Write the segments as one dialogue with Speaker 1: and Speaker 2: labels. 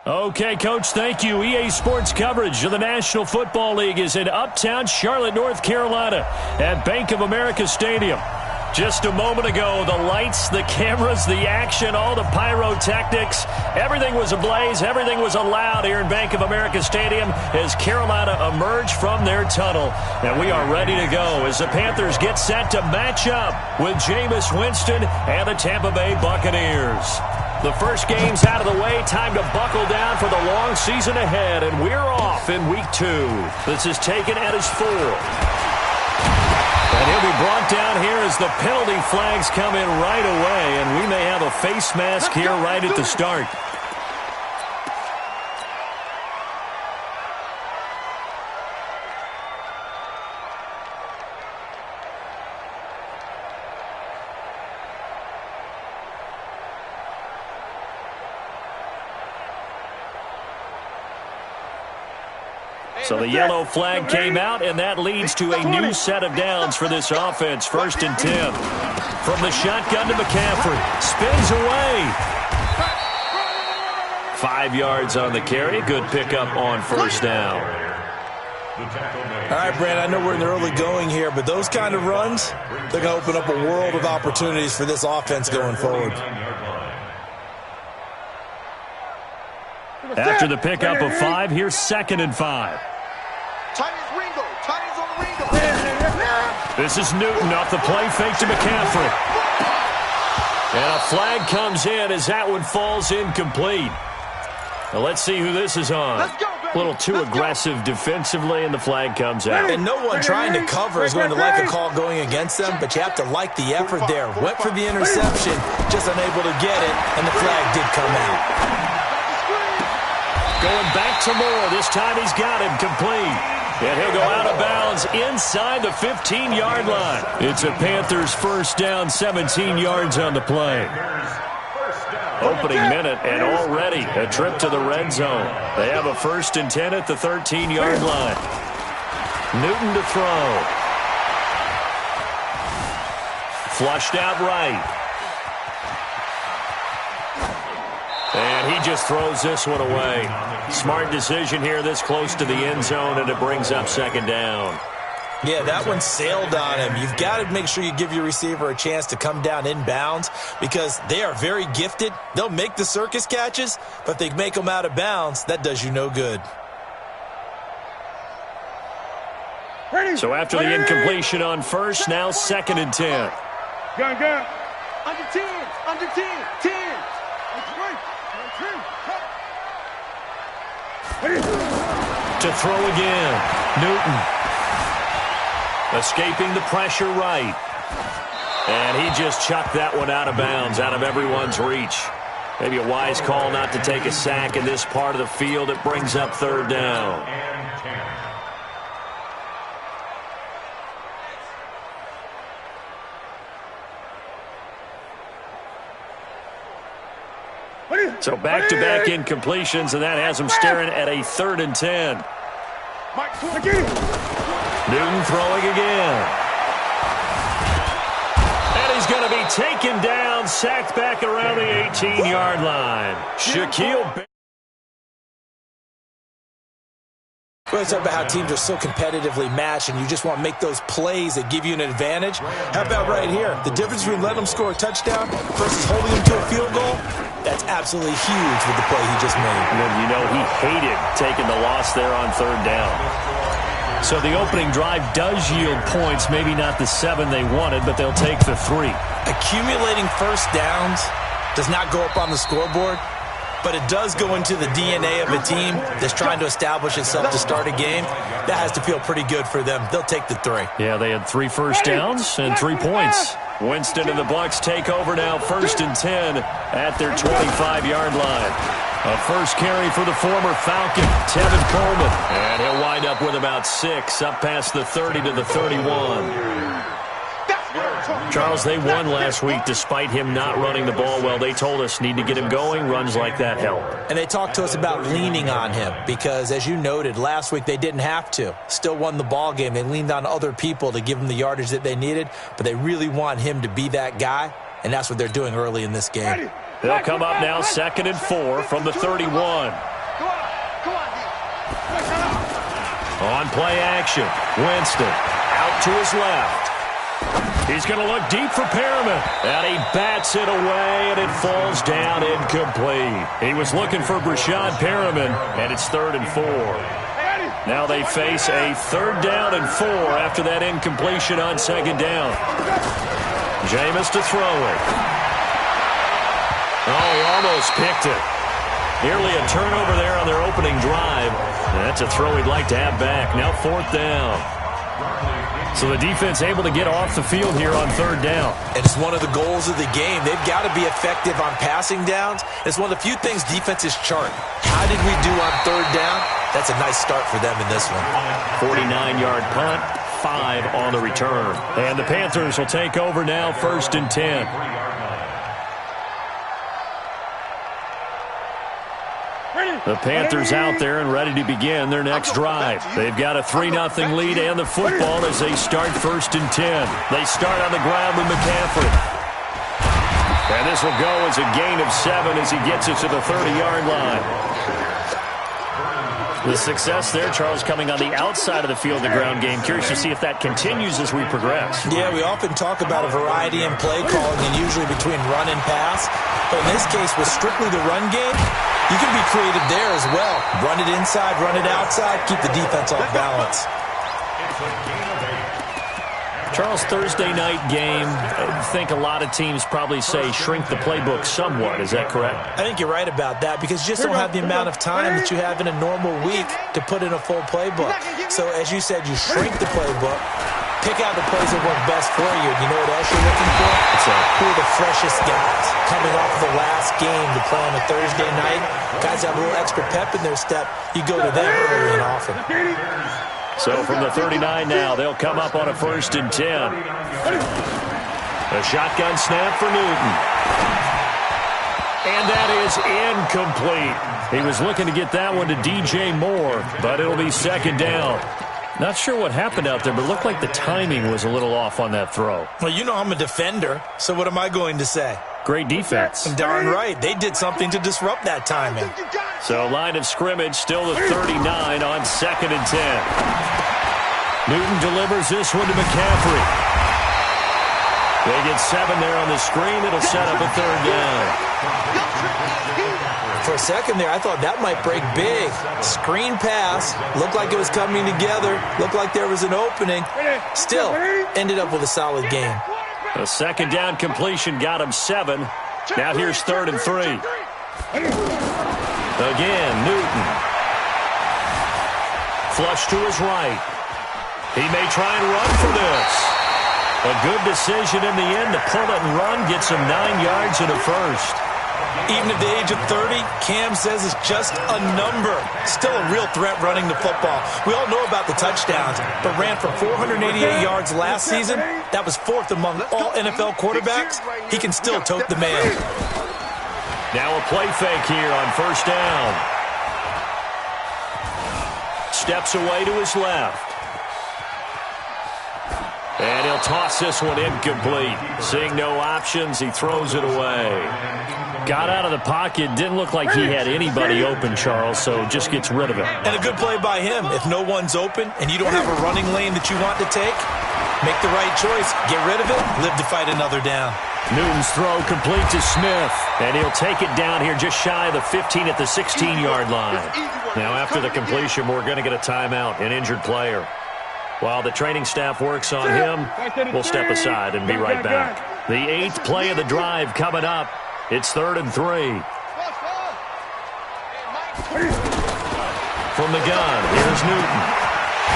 Speaker 1: Okay, Coach, thank you. EA Sports coverage of the National Football League is in uptown Charlotte, North Carolina at Bank of America Stadium. Just a moment ago, the lights, the cameras, the action, all the pyrotechnics, everything was ablaze, everything was allowed here in Bank of America Stadium as Carolina emerged from their tunnel. And we are ready to go as the Panthers get set to match up with Jameis Winston and the Tampa Bay Buccaneers. The first game's out of the way. Time to buckle down for the long season ahead. And we're off in week 2. This is taken at his 4th. And he'll be brought down here as the penalty flags come in right away. And we may have a face mask here right at the start. So the yellow flag came out, and that leads to a new set of downs for this offense. 1st and 10. From the shotgun to McCaffrey. Spins away. 5 yards on the carry. Good pickup on 1st down.
Speaker 2: All right, Brad, I know we're in the early going here, but those kind of runs, they're going to open up a world of opportunities for this offense going forward.
Speaker 1: After the pickup of 5, here's 2nd and 5. This is Newton off the play fake to McCaffrey. And a flag comes in as that one falls incomplete. Now let's see who this is on. A little too aggressive defensively, and the flag comes out.
Speaker 2: And no one trying to cover is going to like a call going against them, but you have to like the effort there. Went for the interception, just unable to get it, and the flag did come out.
Speaker 1: Going back to Moore. This time he's got him complete. And he'll go out of bounds inside the 15-yard line. It's a Panthers 1st down, 17 yards on the play. Opening minute, and already a trip to the red zone. They have a 1st and 10 at the 13-yard line. Newton to throw. Flushed out right. And he just throws this one away. Smart decision here this close to the end zone, and it brings up 2nd down.
Speaker 2: Yeah, that one sailed on him. You've got to make sure you give your receiver a chance to come down inbounds because they are very gifted. They'll make the circus catches, but if they make them out of bounds, that does you no good.
Speaker 1: So after the incompletion on 1st, now 2nd and 10.
Speaker 3: Gun. Under 10. 10.
Speaker 1: To throw again. Newton. Escaping the pressure right. And he just chucked that one out of bounds, out of everyone's reach. Maybe a wise call not to take a sack in this part of the field. It brings up 3rd down. So back-to-back incompletions, and that has him staring at a 3rd and 10. Newton throwing again. And he's going to be taken down, sacked back around the 18-yard line. Shaquille.
Speaker 2: We always talk about how teams are so competitively matched and you just want to make those plays that give you an advantage. How about right here? The difference between letting them score a touchdown versus holding them to a field goal, that's absolutely huge with the play he just made.
Speaker 1: And you know he hated taking the loss there on 3rd down. So the opening drive does yield points, maybe not the 7 they wanted, but they'll take the 3.
Speaker 2: Accumulating 1st downs does not go up on the scoreboard, but it does go into the DNA of a team that's trying to establish itself to start a game. That has to feel pretty good for them. They'll take the 3.
Speaker 1: Yeah, they had 3 first downs and 3 points. Winston and the Bucs take over now, 1st and 10 at their 25-yard line. A first carry for the former Falcon, Tevin Coleman. And he'll wind up with about 6, up past the 30 to the 31. Charles, they won last week despite him not running the ball well. They told us need to get him going. Runs like that help.
Speaker 2: And they talked to us about leaning on him because, as you noted, last week they didn't have to. Still won the ball game. They leaned on other people to give them the yardage that they needed, but they really want him to be that guy, and that's what they're doing early in this game.
Speaker 1: They'll come up now 2nd and 4 from the 31. On play action, Winston out to his left. He's going to look deep for Perriman. And he bats it away, and it falls down incomplete. He was looking for Brashad Perriman, and it's 3rd and 4. Now they face a 3rd down and 4 after that incompletion on 2nd down. Jameis to throw it. Oh, he almost picked it. Nearly a turnover there on their opening drive. And that's a throw he'd like to have back. Now 4th down. So the defense able to get off the field here on 3rd down.
Speaker 2: And it's one of the goals of the game. They've got to be effective on passing downs. It's one of the few things defenses chart. How did we do on 3rd down? That's a nice start for them in this one.
Speaker 1: 49-yard punt, 5 on the return. And the Panthers will take over now, 1st and 10. The Panthers out there and ready to begin their next drive. They've got a 3-0 lead and the football as they start 1st and 10. They start on the ground with McCaffrey. And this will go as a gain of 7 as he gets it to the 30-yard line. The success there, Charles, coming on the outside of the field, the ground game. Curious to see if that continues as we progress.
Speaker 2: Yeah, we often talk about a variety in play calling and usually between run and pass. But in this case, with strictly the run game, you can be creative there as well. Run it inside, run it outside, keep the defense off balance.
Speaker 1: Charles, Thursday night game, I think a lot of teams probably say shrink the playbook somewhat. Is that correct?
Speaker 2: I think you're right about that because you just don't have the amount of time that you have in a normal week to put in a full playbook. So as you said, you shrink the playbook, pick out the plays that work best for you. You know what else you're looking for? Who are the freshest guys coming off of the last game to play on a Thursday night? Guys have a little extra pep in their step. You go to them early and often.
Speaker 1: So from the 39 now, they'll come up on a 1st and 10. A shotgun snap for Newton. And that is incomplete. He was looking to get that one to DJ Moore, but it'll be 2nd down. Not sure what happened out there, but it looked like the timing was a little off on that throw.
Speaker 2: Well, you know I'm a defender, so what am I going to say?
Speaker 1: Great defense.
Speaker 2: Darn right. They did something to disrupt that timing.
Speaker 1: So line of scrimmage still the 39 on 2nd and 10. Newton delivers this one to McCaffrey. They get 7 there on the screen. It'll set up a 3rd down.
Speaker 2: For a second there, I thought that might break big. Screen pass. Looked like it was coming together. Looked like there was an opening. Still, ended up with a solid game.
Speaker 1: A 2nd down completion got him 7. Now here's 3rd and 3. Again, Newton. Flush to his right. He may try and run for this. A good decision in the end to pull it and run. Gets him 9 yards and a 1st.
Speaker 2: Even at the age of 30, Cam says it's just a number. Still a real threat running the football. We all know about the touchdowns, but ran for 488 yards last season. That was 4th among all NFL quarterbacks. He can still tote the mail.
Speaker 1: Now a play fake here on 1st down. Steps away to his left. And he'll toss this one incomplete. Seeing no options, he throws it away. Got out of the pocket. Didn't look like he had anybody open, Charles, so just gets rid of it.
Speaker 2: And a good play by him. If no one's open and you don't have a running lane that you want to take, make the right choice. Get rid of it. Live to fight another down.
Speaker 1: Newton's throw complete to Smith. And he'll take it down here just shy of the 15 at the 16-yard line. Now after the completion, we're going to get a timeout, an injured player. While the training staff works on him, we'll step aside and be right back. The 8th play of the drive coming up. It's 3rd and 3. From the gun, here's Newton.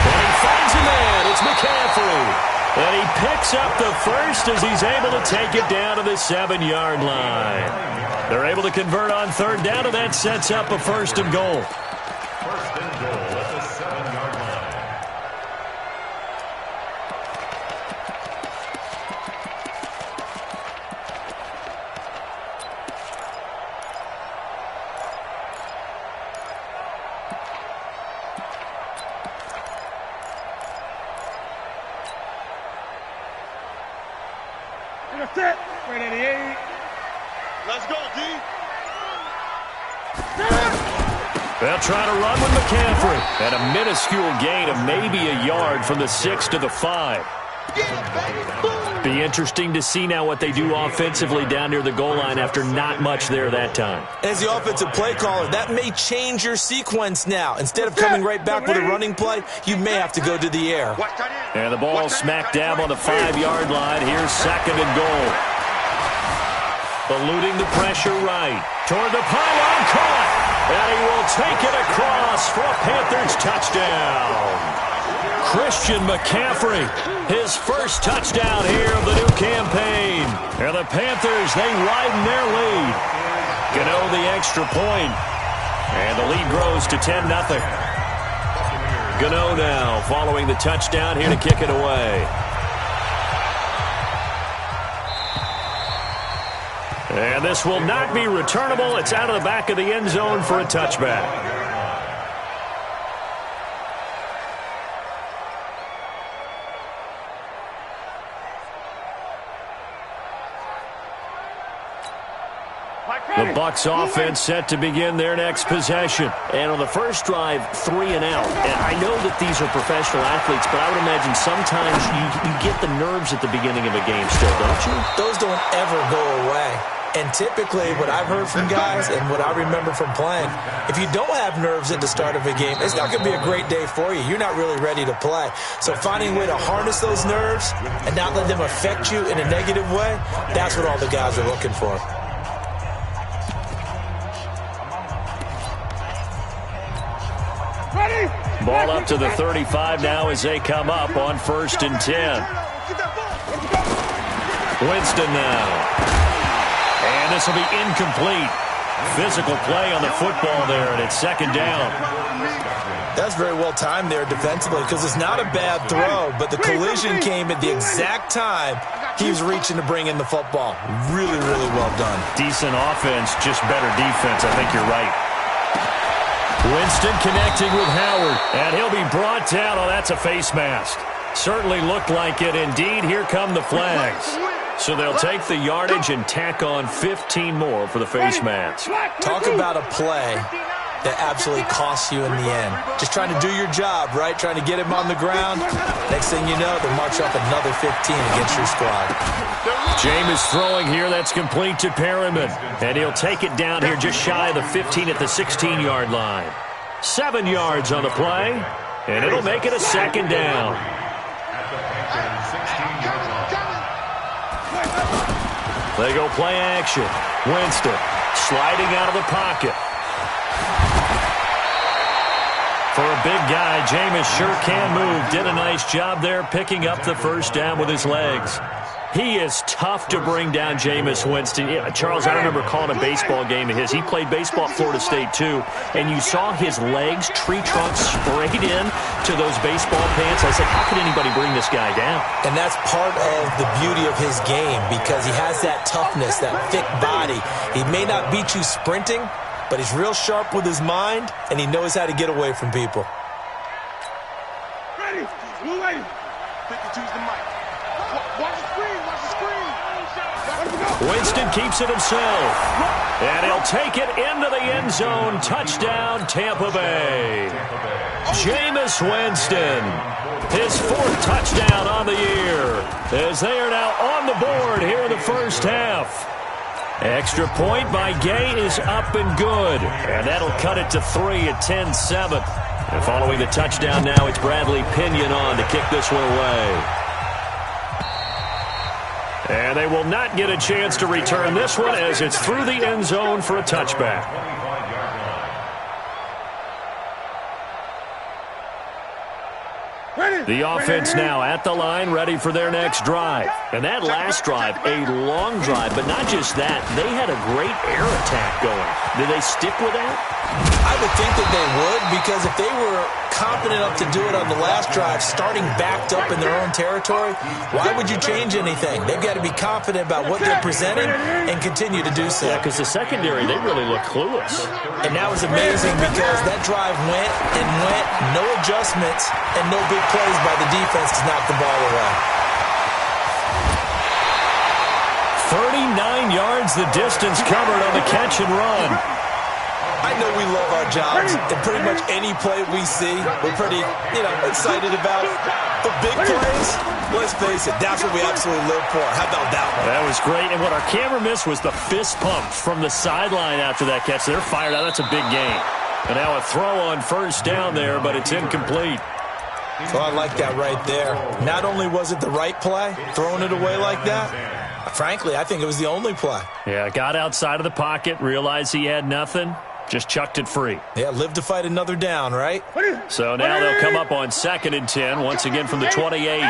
Speaker 1: And he finds a man. It's McCaffrey. And he picks up the 1st as he's able to take it down to the 7-yard line. They're able to convert on 3rd down, and that sets up a 1st and goal.
Speaker 3: Set. 388. Let's go, D.
Speaker 1: They'll try to run with McCaffrey. And a minuscule gain of maybe a yard from the 6 to the 5. Be interesting to see now what they do offensively down near the goal line after not much there that time.
Speaker 2: As the offensive play caller, that may change your sequence now. Instead of coming right back with a running play, you may have to go to the air.
Speaker 1: And the ball smack dab on the 5-yard line. Here's 2nd and goal. Eluding the pressure right. Toward the pylon, caught. And he will take it across for a Panthers touchdown. Christian McCaffrey, his first touchdown here of the new campaign. And the Panthers, they widen their lead. Gano the extra point. And the lead grows to 10-0. Gano now following the touchdown here to kick it away. And this will not be returnable. It's out of the back of the end zone for a touchback. The Bucs offense set to begin their next possession. And on the first drive, 3 and out. And I know that these are professional athletes, but I would imagine sometimes you get the nerves at the beginning of a game still, don't you?
Speaker 2: Those don't ever go away. And typically what I've heard from guys and what I remember from playing, if you don't have nerves at the start of a game, it's not going to be a great day for you. You're not really ready to play. So finding a way to harness those nerves and not let them affect you in a negative way, that's what all the guys are looking for.
Speaker 1: Ball up to the 35 now as they come up on 1st and 10. Winston now. And this will be incomplete. Physical play on the football there, and it's 2nd down.
Speaker 2: That's very well timed there defensively because it's not a bad throw, but the collision came at the exact time he was reaching to bring in the football. Really, really well done.
Speaker 1: Decent offense, just better defense. I think you're right. Winston connecting with Howard, and he'll be brought down. Oh, that's a face mask. Certainly looked like it. Indeed, here come the flags. So they'll take the yardage and tack on 15 more for the face mask.
Speaker 2: Talk about a play that absolutely costs you in the end. Just trying to do your job, right? Trying to get him on the ground. Next thing you know, they'll march up another 15 against your squad.
Speaker 1: Jameis throwing here. That's complete to Perriman. And he'll take it down here just shy of the 15 at the 16-yard line. 7 yards on the play. And it'll make it a 2nd down. They go play action. Winston sliding out of the pocket. For a big guy, Jameis sure can move. Did a nice job there picking up the 1st down with his legs. He is tough to bring down, Jameis Winston. Yeah, Charles, I remember calling a baseball game of his. He played baseball at Florida State, too. And you saw his legs, tree trunks sprayed in to those baseball pants. I said, how could anybody bring this guy down?
Speaker 2: And that's part of the beauty of his game because he has that toughness, that thick body. He may not beat you sprinting, but he's real sharp with his mind, and he knows how to get away from people.
Speaker 3: Ready? Blue lady. 52's the mic. Watch the screen. Watch the screen.
Speaker 1: Winston keeps it himself. And he'll take it into the end zone. Touchdown, Tampa Bay. Jameis Winston. His 4th touchdown on the year. As they are now on the board here in the first half. Extra point by Gay is up and good. And that'll cut it to 3 at 10-7. And following the touchdown now, it's Bradley Pinion on to kick this one away. And they will not get a chance to return this one as it's through the end zone for a touchback. The offense now at the line, ready for their next drive. And that last drive, a long drive, but not just that. They had a great air attack going. Did they stick with that?
Speaker 2: I would think that they would, because if they were confident enough to do it on the last drive, starting backed up in their own territory, why would you change anything? They've got to be confident about what they're presenting and continue to do so.
Speaker 1: Yeah, because the secondary, they really look clueless.
Speaker 2: And that was amazing because that drive went and went, no adjustments, and no big plays by the defense to knock the ball away.
Speaker 1: 39 yards the distance covered on the catch and run.
Speaker 2: I know we love our jobs, and pretty much any play we see, we're pretty, excited about. But big plays, let's face it, that's what we absolutely live for. How about that one?
Speaker 1: That was great, and what our camera missed was the fist pump from the sideline after that catch. They're fired out. That's a big gain. And now a throw on first down there, but it's incomplete.
Speaker 2: So I like that right there. Not only was it the right play, throwing it away like that, frankly, I think it was the only play.
Speaker 1: Yeah, got outside of the pocket, realized he had nothing, just chucked it free.
Speaker 2: Yeah, live to fight another down, right?
Speaker 1: So now they'll come up on 2nd and 10, once again from the 28.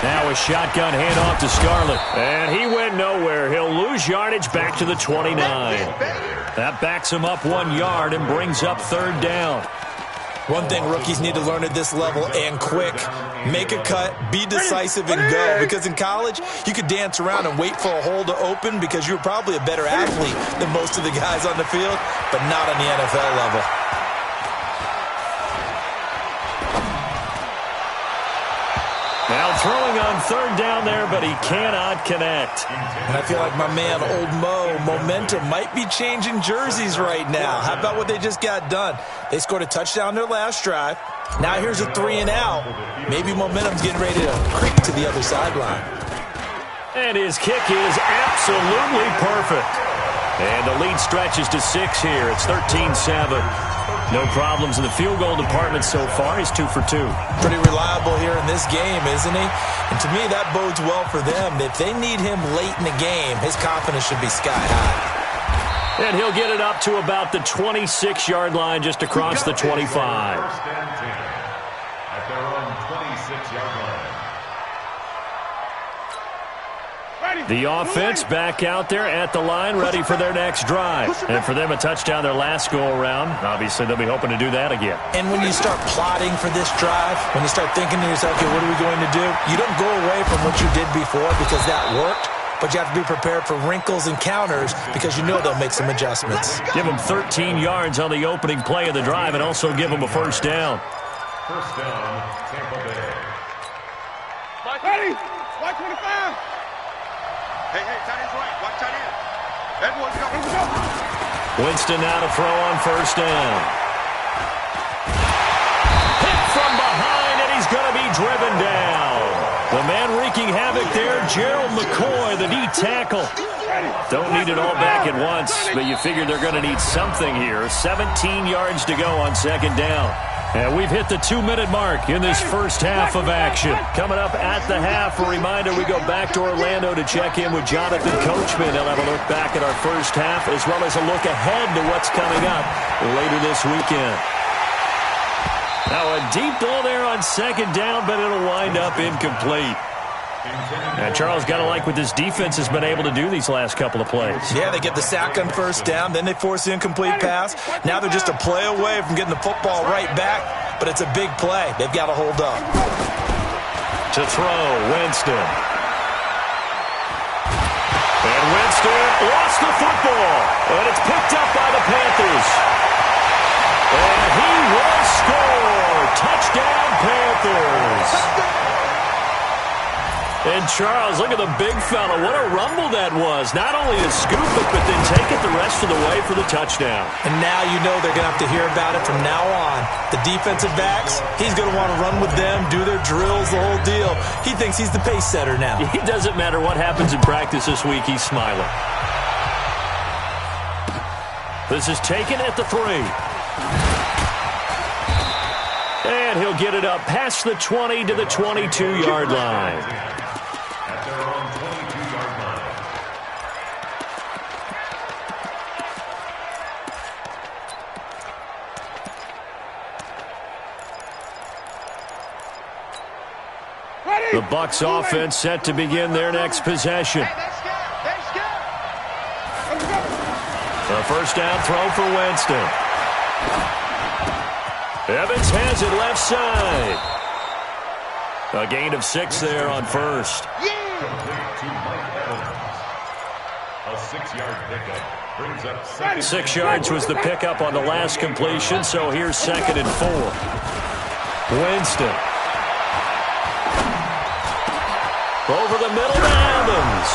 Speaker 1: Now a shotgun handoff to Scarlett. And he went nowhere. He'll lose yardage back to the 29. That backs him up 1 yard and brings up 3rd down.
Speaker 2: One thing rookies need to learn at this level, and quick, make a cut, be decisive, and go. Because in college, you could dance around and wait for a hole to open because you're probably a better athlete than most of the guys on the field, but not on the NFL level.
Speaker 1: Now throwing on 3rd down there, but he cannot connect.
Speaker 2: And I feel like my man, Old Mo, momentum might be changing jerseys right now. How about what they just got done? They scored a touchdown their last drive. Now here's a 3 and out. Maybe momentum's getting ready to creep to the other sideline.
Speaker 1: And his kick is absolutely perfect. And the lead stretches to 6 here. It's 13-7. No problems in the field goal department so far. He's 2 for 2.
Speaker 2: Pretty reliable here in this game, isn't he? And to me, that bodes well for them. If they need him late in the game, his confidence should be sky high.
Speaker 1: And he'll get it up to about the 26-yard line, just across the 25.
Speaker 4: At their own 26-yard line.
Speaker 1: The offense back out there at the line, ready for their next drive. And for them, a touchdown their last go-around. Obviously, they'll be hoping to do that again.
Speaker 2: And when you start plotting for this drive, when you start thinking to yourself, okay, what are we going to do? You don't go away from what you did before because that worked, but you have to be prepared for wrinkles and counters because you know they'll make some adjustments.
Speaker 1: Give them 13 yards on the opening play of the drive and also give them a first down.
Speaker 4: First down, Tampa Bay.
Speaker 3: Ready? Watch 25. Hey, tight end's right. Watch tight end. Edwards, go.
Speaker 1: Winston now to throw on first down. Hit from behind, and he's going to be driven down. The man wreaking havoc there, Gerald McCoy, the D tackle. Don't need it all back at once, but you figure they're going to need something here. 17 yards to go on 2nd down. And we've hit the 2-minute mark in this first half of action. Coming up at the half, a reminder, we go back to Orlando to check in with Jonathan Coachman. He'll have a look back at our first half as well as a look ahead to what's coming up later this weekend. Now a deep ball there on 2nd down, but it'll wind up incomplete. And Charles, got to like what this defense has been able to do these last couple of plays.
Speaker 2: Yeah, they get the sack on first down, then they force the incomplete pass. Now they're just a play away from getting the football right back, but it's a big play. They've got to hold up.
Speaker 1: To throw, Winston. And Winston lost the football, and it's picked up by the Panthers. And he will score. Touchdown, Panthers. And Charles, look at the big fella. What a rumble that was. Not only to scoop it, but then take it the rest of the way for the touchdown.
Speaker 2: And now you know they're going to have to hear about it from now on. The defensive backs, he's going to want to run with them, do their drills, the whole deal. He thinks he's the pace setter now.
Speaker 1: It doesn't matter what happens in practice this week, he's smiling. This is taken at the 3. And he'll get it up past the 20 to the 22-yard line.
Speaker 4: At their own 22-yard line.
Speaker 1: The Bucs offense set to begin their next possession. A first down throw for Winston. Evans has it left side. A gain of 6 there on first.
Speaker 4: A 6-yard pickup brings up 2nd.
Speaker 1: 6 yards was the pickup on the last completion, so here's 2nd and 4. Winston. Over the middle to Evans.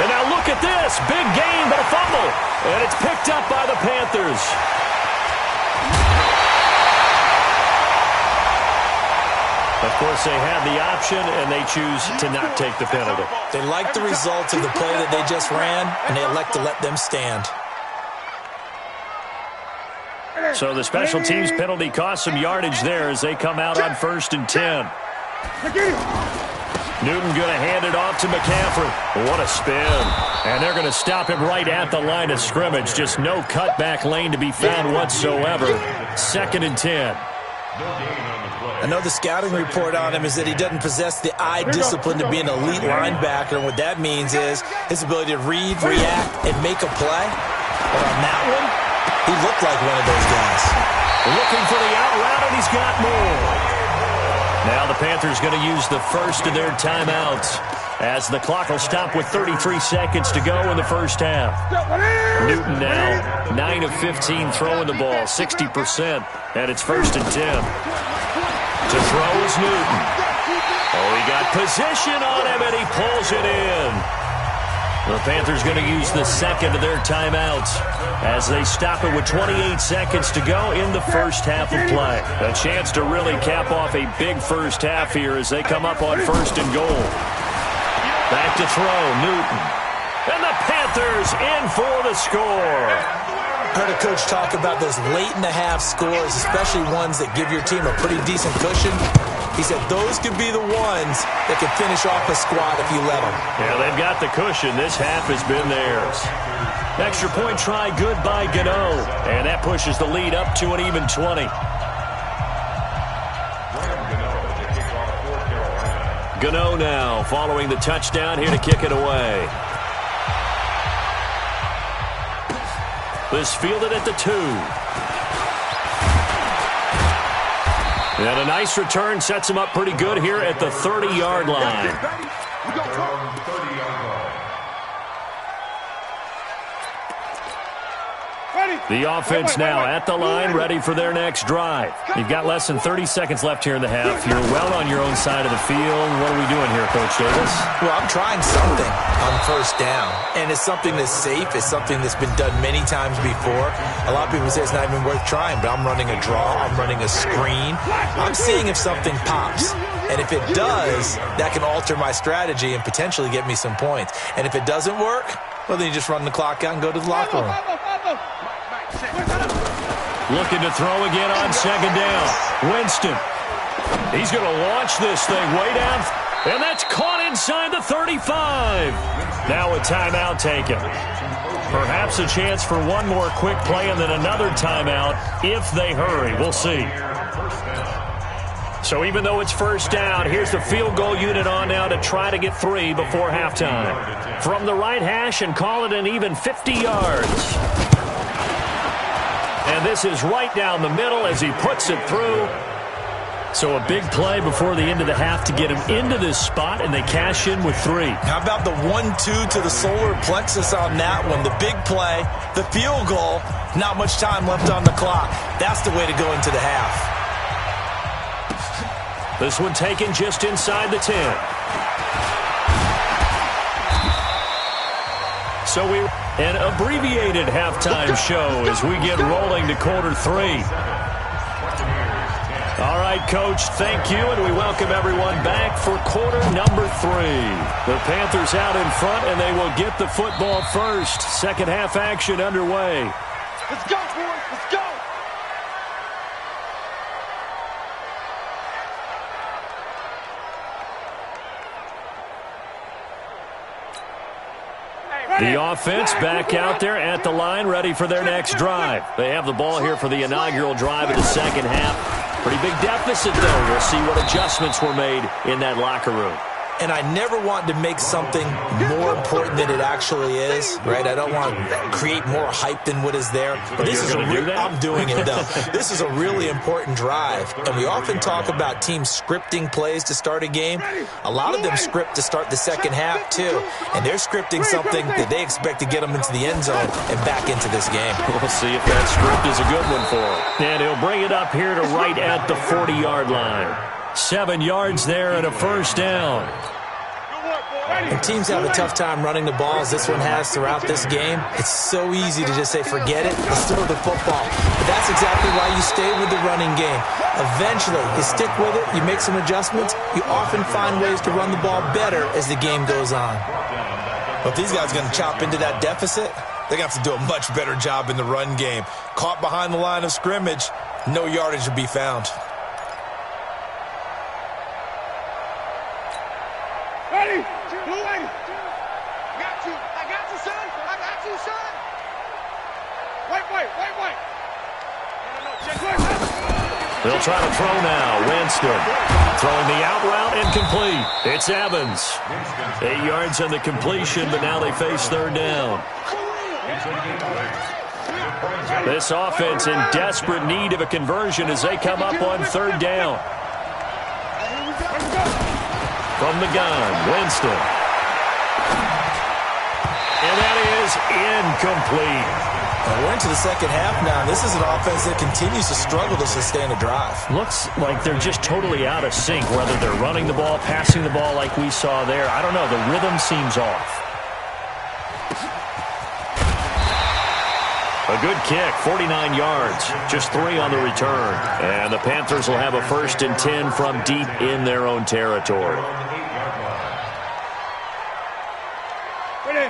Speaker 1: And now look at this. this. Big gain, but a fumble. And it's picked up by the Panthers. Of course, they have the option, and they choose to not take the penalty.
Speaker 2: They like the results of the play that they just ran, and they elect to let them stand.
Speaker 1: So the special teams penalty cost some yardage there as they come out on 1st and 10. Newton going to hand it off to McCaffrey. What a spin. And they're going to stop him right at the line of scrimmage. Just no cutback lane to be found whatsoever. 2nd and 10.
Speaker 2: I know the scouting report on him is that he doesn't possess the eye discipline to be an elite linebacker. And what that means is his ability to read, react, and make a play. But on that one, he looked like one of those guys.
Speaker 1: Looking for the out route, and he's got more. Now the Panthers going to use the first of their timeouts as the clock will stop with 33 seconds to go in the first half. Newton now 9 of 15 throwing the ball, 60%, and it's 1st and 10. To throw is Newton. Oh, he got position on him, and he pulls it in. The Panthers going to use the second of their timeouts as they stop it with 28 seconds to go in the first half of play. A chance to really cap off a big first half here as they come up on 1st and goal. Back to throw, Newton. And the Panthers in for the score.
Speaker 2: I heard a coach talk about those late-in-the-half scores, especially ones that give your team a pretty decent cushion. He said those could be the ones that could finish off a squad if you let them.
Speaker 1: Yeah, they've got the cushion. This half has been theirs. Extra point try good by Gano. And that pushes the lead up to an even 20. Gano now following the touchdown here to kick it away. This fielded at the 2. And a nice return sets him up pretty good here at the 30-yard line. The offense now at the line, ready for their next drive. You've got less than 30 seconds left here in the half. You're well on your own side of the field. What are we doing here, Coach Davis?
Speaker 2: Well, I'm trying something on 1st down, and it's something that's safe. It's something that's been done many times before. A lot of people say it's not even worth trying, but I'm running a draw. I'm running a screen. I'm seeing if something pops. And if it does, that can alter my strategy and potentially get me some points. And if it doesn't work, well, then you just run the clock out and go to the locker room.
Speaker 1: Looking to throw again on 2nd down. Winston. He's going to launch this thing way down. And that's caught inside the 35. Now a timeout taken. Perhaps a chance for one more quick play and then another timeout if they hurry. We'll see. So even though it's 1st down, here's the field goal unit on now to try to get 3 before halftime. From the right hash and call it an even 50 yards. And this is right down the middle as he puts it through. So a big play before the end of the half to get him into this spot, and they cash in with 3.
Speaker 2: How about the 1-2 to the solar plexus on that one? The big play, the field goal, not much time left on the clock. That's the way to go into the half.
Speaker 1: This one taken just inside the 10. So an abbreviated halftime show as we get rolling to quarter 3. All right, Coach, thank you, and we welcome everyone back for quarter number 3. The Panthers out in front, and they will get the football first. Second half action underway.
Speaker 3: Let's go, boys. Let's go.
Speaker 1: The offense back out there at the line, ready for their next drive. They have the ball here for the inaugural drive of the second half. Pretty big deficit, though. We'll see what adjustments were made in that locker room.
Speaker 2: And I never want to make something more important than it actually is, right? I don't want to create more hype than what is there. But this is I'm doing it, though. This is a really important drive. And we often talk about teams scripting plays to start a game. A lot of them script to start the second half, too. And they're scripting something that they expect to get them into the end zone and back into this game.
Speaker 1: We'll see if that script is a good one for them. And he'll bring it up here to right at the 40-yard line. 7 yards there and a 1st down.
Speaker 2: And teams have a tough time running the ball as this one has throughout this game. It's so easy to just say, forget it, let's throw the football. But that's exactly why you stay with the running game. Eventually, you stick with it, you make some adjustments, you often find ways to run the ball better as the game goes on. Well, if these guys are going to chop into that deficit, they're going to have to do a much better job in the run game. Caught behind the line of scrimmage, no yardage to be found.
Speaker 3: Ready? Blue lady. Got you. I got you, son. I got you, son. White. No. Check white.
Speaker 1: They'll try to throw now. Winston throwing the out route, incomplete. It's Evans. 8 yards on the completion, but now they face third down. This offense in desperate need of a conversion as they come up on third down. From the gun, Winston. And that is incomplete.
Speaker 2: We're into the second half now. This is an offense that continues to struggle to sustain a drive.
Speaker 1: Looks like they're just totally out of sync, whether they're running the ball, passing the ball like we saw there. I don't know. The rhythm seems off. A good kick, 49 yards, just 3 on the return. And the Panthers will have a 1st and 10 from deep in their own territory.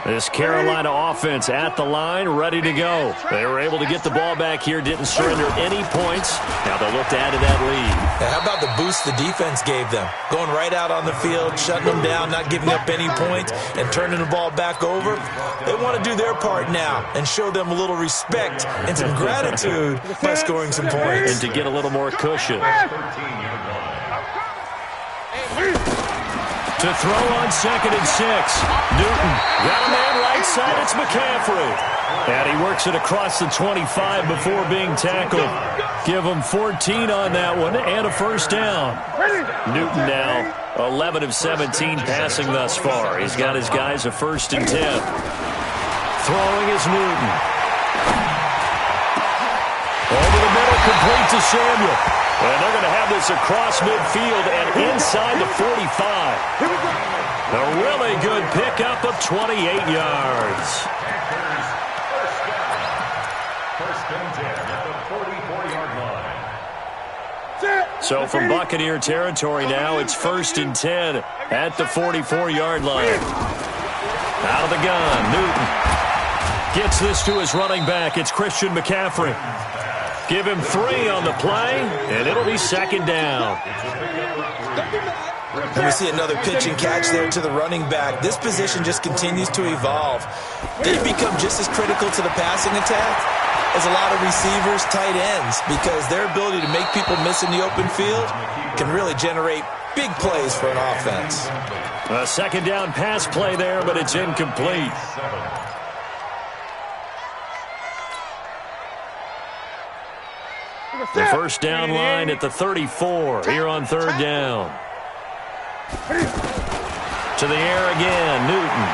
Speaker 1: This Carolina offense at the line, ready to go. They were able to get the ball back here, didn't surrender any points. Now they'll look to add to that lead.
Speaker 2: And how about the boost the defense gave them? Going right out on the field, shutting them down, not giving up any points, and turning the ball back over. They want to do their part now and show them a little respect and some gratitude by scoring some points.
Speaker 1: And to get a little more cushion. To throw on 2nd and 6. Newton got a man right side. It's McCaffrey. And he works it across the 25 before being tackled. Give him 14 on that one and a 1st down. Newton now 11 of 17 passing thus far. He's got his guys a 1st and 10. Throwing is Newton. Over the middle, complete to Samuel. And they're going to have this across midfield and inside the 45. A really good pickup of 28 yards.
Speaker 4: First and 10 at the 44-yard line.
Speaker 1: So from Buccaneer territory now, it's 1st and 10 at the 44-yard line. Out of the gun, Newton gets this to his running back. It's Christian McCaffrey. Give him 3 on the play, and it'll be 2nd down.
Speaker 2: And we see another pitch and catch there to the running back. This position just continues to evolve. They become just as critical to the passing attack as a lot of receivers, tight ends, because their ability to make people miss in the open field can really generate big plays for an offense.
Speaker 1: A 2nd down pass play there, but it's incomplete. The 1st down line at the 34 here on 3rd down. To the air again, Newton.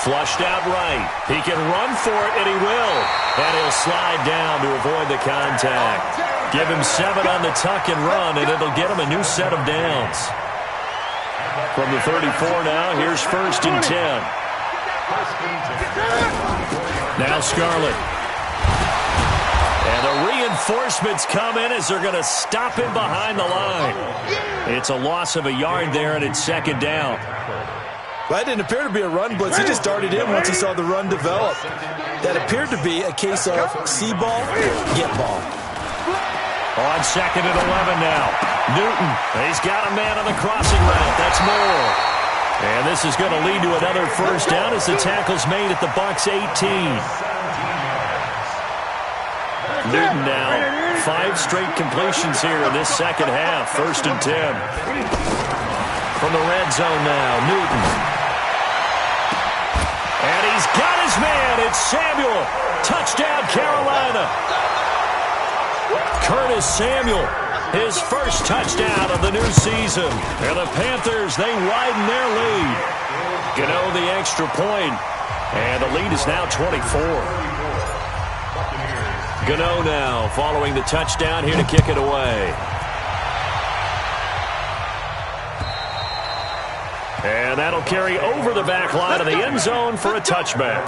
Speaker 1: Flushed out right. He can run for it, and he will. And he'll slide down to avoid the contact. Give him 7 on the tuck and run, and it'll get him a new set of downs. From the 34 now, here's 1st and 10. Now Scarlett. And the reinforcements come in as they're going to stop him behind the line. It's a loss of a yard there, and it's 2nd down.
Speaker 2: Well, that didn't appear to be a run blitz. He just darted in once he saw the run develop. That appeared to be a case of see ball, get ball.
Speaker 1: On 2nd and 11 now. Newton, he's got a man on the crossing route. That's Moore. And this is going to lead to another 1st down as the tackle's made at the Bucs 18. Newton now 5 straight completions here in this 2nd half. 1st and 10. From the red zone now, Newton. And he's got his man. It's Samuel. Touchdown, Carolina. Curtis Samuel, his 1st touchdown of the new season. And the Panthers, they widen their lead. Gano the extra point. And the lead is now 24. Gano now following the touchdown here to kick it away. And that'll carry over the back line of the end zone for a touchback.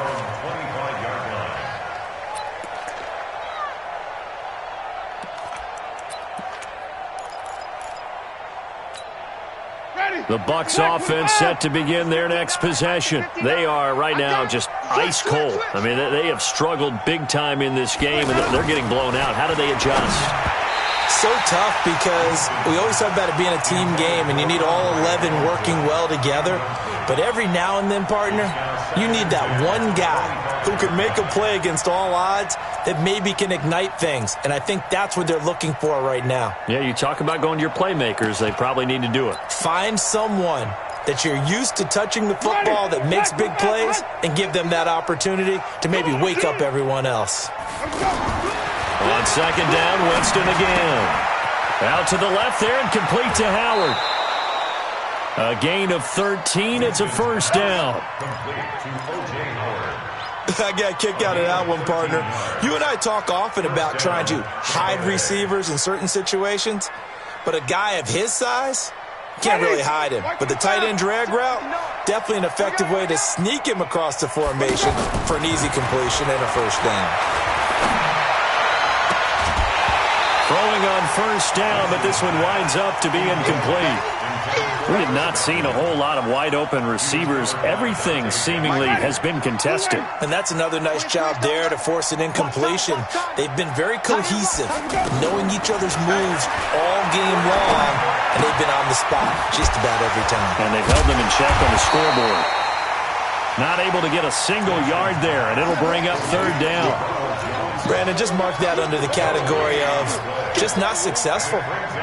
Speaker 1: The Bucs offense set to begin their next possession. They are right now just ice cold. I mean, they have struggled big time in this game, and they're getting blown out. How do they adjust?
Speaker 2: So tough because we always talk about it being a team game, and you need all 11 working well together. But every now and then, partner, you need that one guy who can make a play against all odds that maybe can ignite things. And I think that's what they're looking for right now.
Speaker 1: Yeah, you talk about going to your playmakers. They probably need to do it.
Speaker 2: Find someone that you're used to touching the football that makes big plays and give them that opportunity to maybe wake up everyone else.
Speaker 1: On second down, Winston again. Out to the left there and complete to Howard. A gain of 13. It's a first down.
Speaker 2: I got a kick out of that one, partner. You and I talk often about trying to hide receivers in certain situations, but a guy of his size, can't really hide him. But the tight end drag route, definitely an effective way to sneak him across the formation for an easy completion and a first down.
Speaker 1: Throwing on first down, but this one winds up to be incomplete. We have not seen a whole lot of wide-open receivers. Everything seemingly has been contested.
Speaker 2: And that's another nice job there to force an incompletion. They've been very cohesive, knowing each other's moves all game long, and they've been on the spot just about every time.
Speaker 1: And they've held them in check on the scoreboard. Not able to get a single yard there, and it'll bring up third down.
Speaker 2: Brandon, just mark that under the category of just not successful.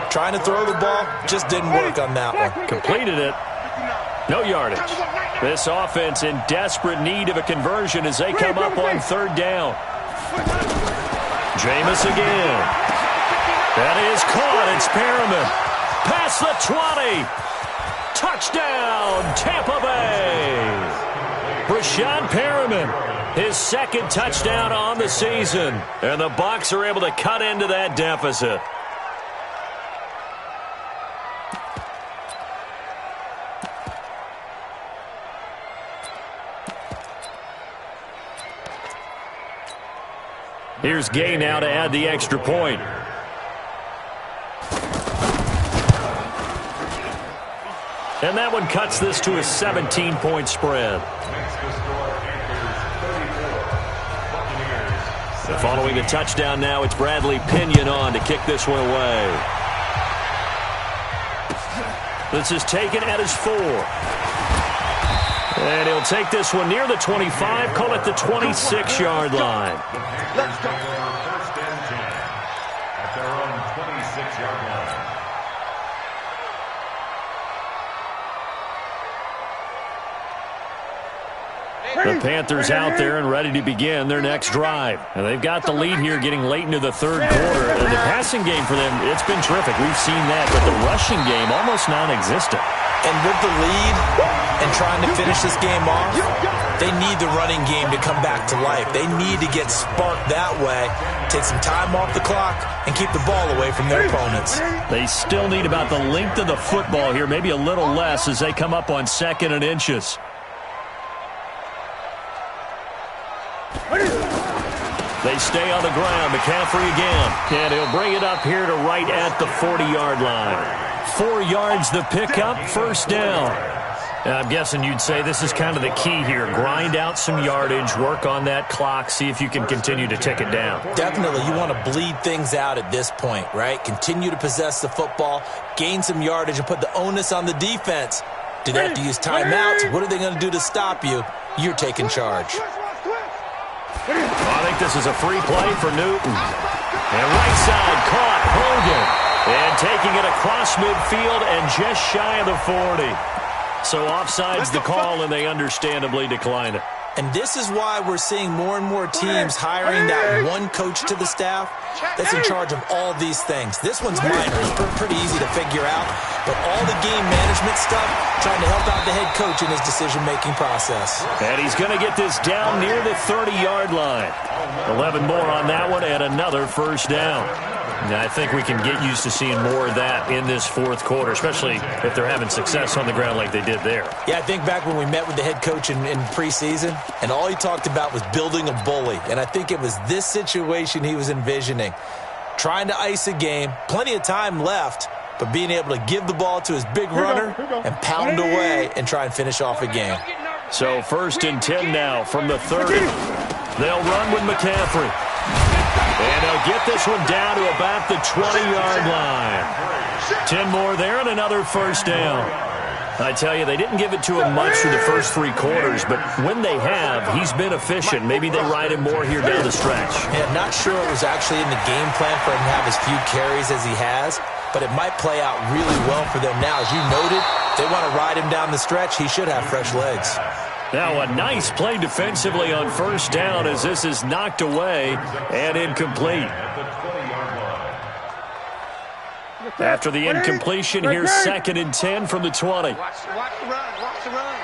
Speaker 2: Trying to throw the ball, just didn't work on that one.
Speaker 1: Completed it. No yardage. This offense in desperate need of a conversion as they come up on third down. Jameis again. That is caught. It's Perriman. Past the 20. Touchdown, Tampa Bay. Brashad Perriman, his second touchdown on the season. And the Bucs are able to cut into that deficit. Here's Gay now to add the extra point. And that one cuts this to a 17-point spread. Following a touchdown now, it's Bradley Pinion on to kick this one away. This is taken at his 4. And he'll take this one near the 25, call it the 26-yard line.
Speaker 4: Let's go. First and 10 at their own 26-yard line.
Speaker 1: The Panthers out there and ready to begin their next drive. And they've got the lead here getting late into the third quarter. And the passing game for them, it's been terrific. We've seen that, but the rushing game almost non-existent.
Speaker 2: And with the lead and trying to finish this game off, they need the running game to come back to life. They need to get sparked that way, take some time off the clock, and keep the ball away from their opponents.
Speaker 1: They still need about the length of the football here, maybe a little less as they come up on 2nd and inches. They stay on the ground. McCaffrey again. And he'll bring it up here to right at the 40-yard line. 4 yards the pickup, first down. And I'm guessing you'd say this is kind of the key here. Grind out some yardage, work on that clock, see if you can continue to tick it down.
Speaker 2: Definitely. You want to bleed things out at this point, right? Continue to possess the football, gain some yardage, and put the onus on the defense. Do they have to use timeouts? What are they going to do to stop you? You're taking charge.
Speaker 1: I think this is a free play for Newton. And right side caught Hogan. And taking it across midfield and just shy of the 40. So offside's the call, and they understandably decline it.
Speaker 2: And this is why we're seeing more and more teams hiring that one coach to the staff that's in charge of all these things. This one's minor. It's pretty easy to figure out. But all the game management stuff, trying to help out the head coach in his decision-making process.
Speaker 1: And he's going to get this down near the 30-yard line. 11 more on that one and another first down. And I think we can get used to seeing more of that in this fourth quarter, especially if they're having success on the ground like they did there.
Speaker 2: Yeah, I think back when we met with the head coach in preseason, and all he talked about was building a bully. And I think it was this situation he was envisioning. Trying to ice a game, plenty of time left, but being able to give the ball to his big runner and pound away and try and finish off a game.
Speaker 1: So 1st and 10 now from the 30. They'll run with McCaffrey. And they'll get this one down to about the 20-yard line. 10 more there and another first down. I tell you, they didn't give it to him much through the first 3 quarters, but when they have, he's been efficient. Maybe they ride him more here down the stretch.
Speaker 2: Yeah, not sure it was actually in the game plan for him to have as few carries as he has, but it might play out really well for them now. As you noted, they want to ride him down the stretch. He should have fresh legs.
Speaker 1: Now a nice play defensively on first down as this is knocked away and incomplete. After the incompletion, here's 2nd and 10 from the 20.
Speaker 3: Watch the run. Watch the run.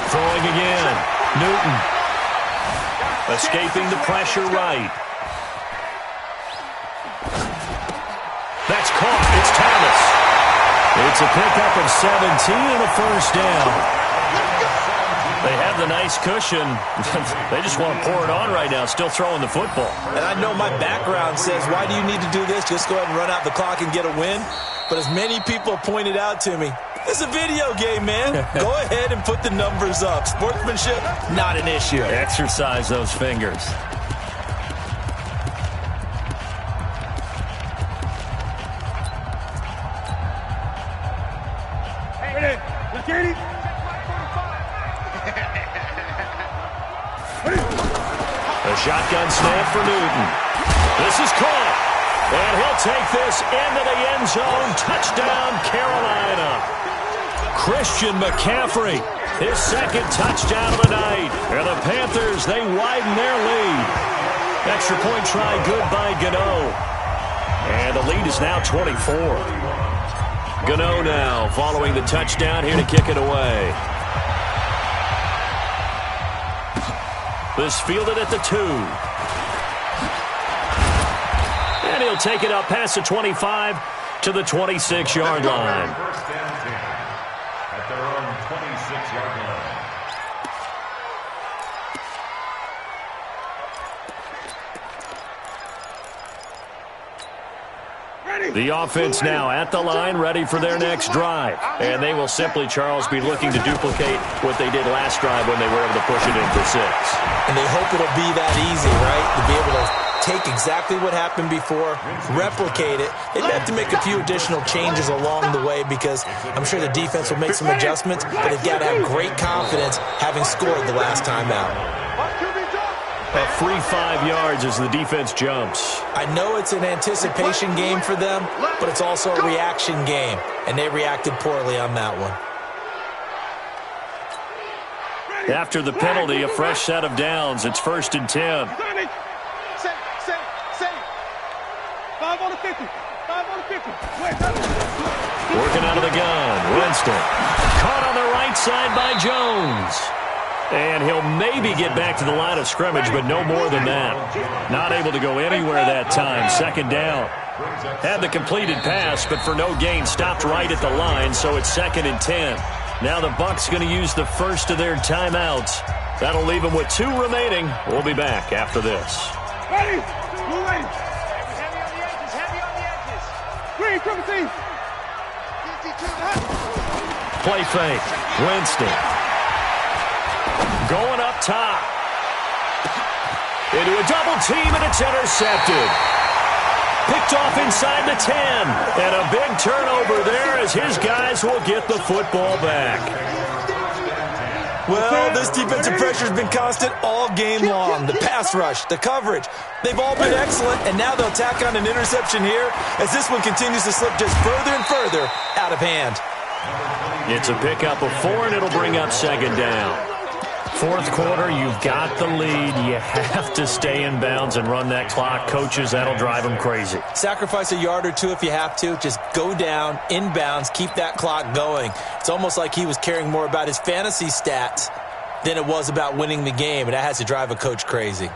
Speaker 1: Throwing again. Newton. Escaping the pressure right. That's caught. It's Thomas. It's a pickup of 17 and a first down. They have the nice cushion. They just want to pour it on right now, still throwing the football.
Speaker 2: And I know my background says, why do you need to do this? Just go ahead and run out the clock and get a win. But as many people pointed out to me, it's a video game, man. Go ahead and put the numbers up. Sportsmanship, not an issue.
Speaker 1: Exercise those fingers. A shotgun snap for Newton. This is caught. And he'll take this into the end zone. Touchdown, Carolina. Christian McCaffrey, his 2nd touchdown of the night. And the Panthers, they widen their lead. Extra point try good by Gano. And the lead is now 24. Gano now following the touchdown here to kick it away. This fielded at the 2. And he'll take it up past the 25 to the 26-yard line.
Speaker 4: First and 10 at their own 26-yard line.
Speaker 1: The offense now at the line, ready for their next drive. And they will simply, Charles, be looking to duplicate what they did last drive when they were able to push it in for 6.
Speaker 2: And they hope it'll be that easy, right? To be able to take exactly what happened before, replicate it. They may have to make a few additional changes along the way because I'm sure the defense will make some adjustments, but they've got to have great confidence having scored the last time out.
Speaker 1: A free 5 yards as the defense jumps.
Speaker 2: I know it's an anticipation game for them, but it's also a reaction game, and they reacted poorly on that one.
Speaker 1: After the penalty, a fresh set of downs. It's 1st and 10.
Speaker 3: 5 on the 50. 5 on the 50.
Speaker 1: Working out of the gun. Winston. Caught on the right side by Jones. And he'll maybe get back to the line of scrimmage, but no more than that. Not able to go anywhere that time. 2nd down. Had the completed pass, but for no gain, stopped right at the line, so it's 2nd and 10. Now the Bucs going to use the first of their timeouts. That'll leave them with 2 remaining. We'll be back after this.
Speaker 3: Ready? Blue ready. Heavy on the edges. Heavy on the edges. Green, triple team.
Speaker 1: Play fake. Winston. Going up top. Into a double team, and it's intercepted. Picked off inside the 10. And a big turnover there as his guys will get the football back.
Speaker 2: Well, this defensive pressure has been constant all game long. The pass rush, the coverage, they've all been excellent, and now they'll tack on an interception here as this one continues to slip just further and further out of hand.
Speaker 1: It's a pickup of 4, and it'll bring up 2nd down. Fourth quarter, you've got the lead. You have to stay in bounds and run that clock. Coaches, that'll drive them crazy.
Speaker 2: Sacrifice a yard or two if you have to. Just go down, inbounds, keep that clock going. It's almost like he was caring more about his fantasy stats than it was about winning the game, and that has to drive a coach crazy.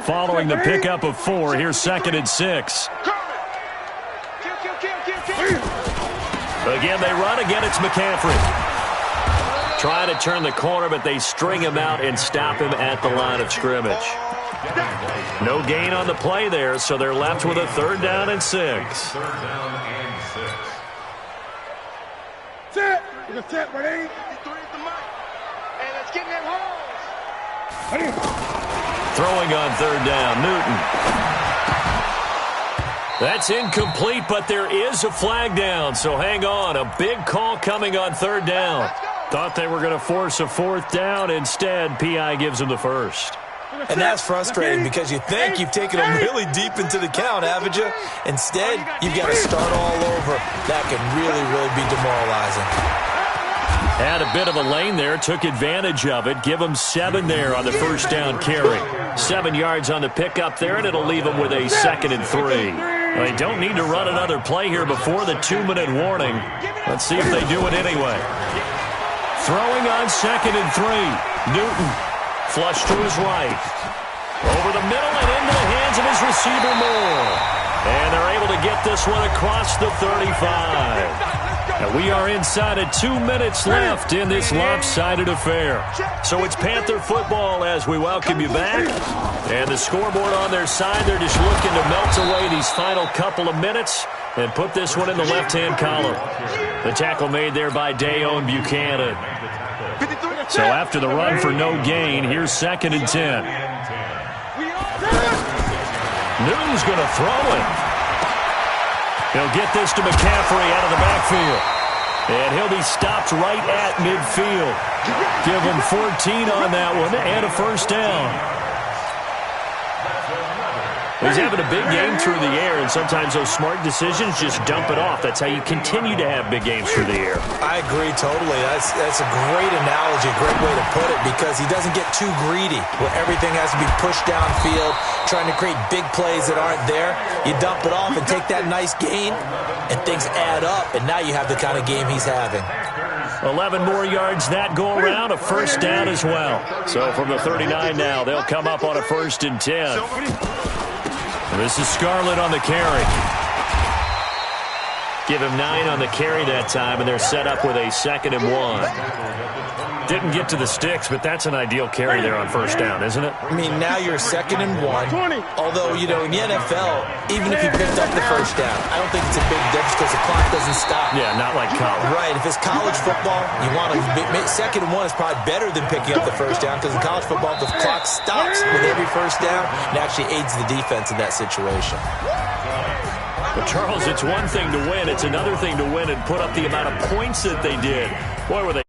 Speaker 1: Following the pickup of 4, here's 2nd and 6. Again, they run. Again, it's McCaffrey. Trying to turn the corner, but they string him out and stop him at the line of scrimmage. No gain on the play there, so they're left with a 3rd down and 6.
Speaker 4: 3rd down and 6.
Speaker 3: Set. You're set, ready? 53 at the mic. And let's get in that holes.
Speaker 1: Throwing on 3rd down, Newton. That's incomplete, but there is a flag down, so hang on. A big call coming on 3rd down. Thought they were going to force a 4th down. Instead, P.I. gives them the 1st.
Speaker 2: And that's frustrating because you think you've taken them really deep into the count, haven't you? Instead, you've got to start all over. That can really, really be demoralizing.
Speaker 1: Had a bit of a lane there, took advantage of it. Give them 7 there on the 1st down carry. 7 yards on the pickup there, and it'll leave them with a 2nd and 3. They don't need to run another play here before the 2-minute warning. Let's see if they do it anyway. Throwing on 2nd and 3. Newton, flush to his right. Over the middle and into the hands of his receiver Moore. And they're able to get this one across the 35. And we are inside of 2 minutes left in this lopsided affair. So it's Panther football as we welcome you back. And the scoreboard on their side, they're just looking to melt away these final couple of minutes and put this one in the left-hand column. The tackle made there by Dayon Buchanan. So after the run for no gain, here's 2nd and 10. Newton's going to throw it. He'll get this to McCaffrey out of the backfield. And he'll be stopped right at midfield. Give him 14 on that one and a 1st down. He's having a big game through the air, and sometimes those smart decisions just dump it off. That's how you continue to have big games through the air.
Speaker 2: I agree totally. That's a great analogy, a great way to put it, because he doesn't get too greedy where everything has to be pushed downfield, trying to create big plays that aren't there. You dump it off and take that nice gain, and things add up, and now you have the kind of game he's having.
Speaker 1: 11 more yards that go around, a 1st down as well. So from the 39 now, they'll come up on a 1st and 10. This is Scarlett on the carry. Give him 9 on the carry that time, and they're set up with a 2nd and 1. Didn't get to the sticks, but that's an ideal carry there on 1st down, isn't it?
Speaker 2: I mean, now you're 2nd and 1. Although, you know, in the NFL, even if you picked up the 1st down, I don't think it's a big difference because the clock doesn't stop.
Speaker 1: Yeah, not like college.
Speaker 2: Right. If it's college football, you want to 2nd and 1 is probably better than picking up the 1st down, because in college football, the clock stops with every 1st down and actually aids the defense in that situation.
Speaker 1: But, Charles, it's one thing to win. It's another thing to win and put up the amount of points that they did. Boy, were they